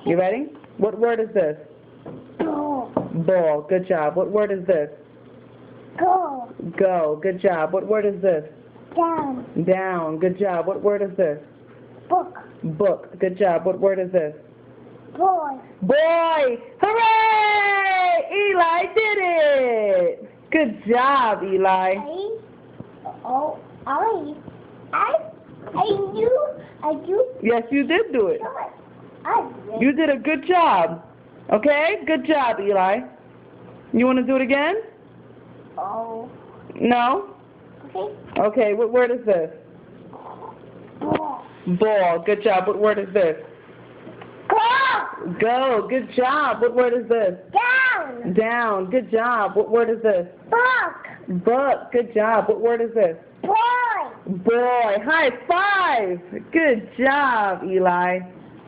You ready? What word is this? Ball. Ball. Good job. What word is this? Go. Go. Good job. What word is this? Down. Down. Good job. What word is this? Book. Book. Good job. What word is this? Boy. Boy! Hooray! Eli did it! Good job, Eli. I do. Yes, you did do it. I did. You did a good job. Okay? Good job, Eli. You want to do it again? Oh. No? Okay. Okay, what word is this? Ball. Ball. Good job. What word is this? Go. Go. Good job. What word is this? Down. Down. Good job. What word is this? Book. Book. Good job. What word is this? Boy. Boy. High five. Good job, Eli.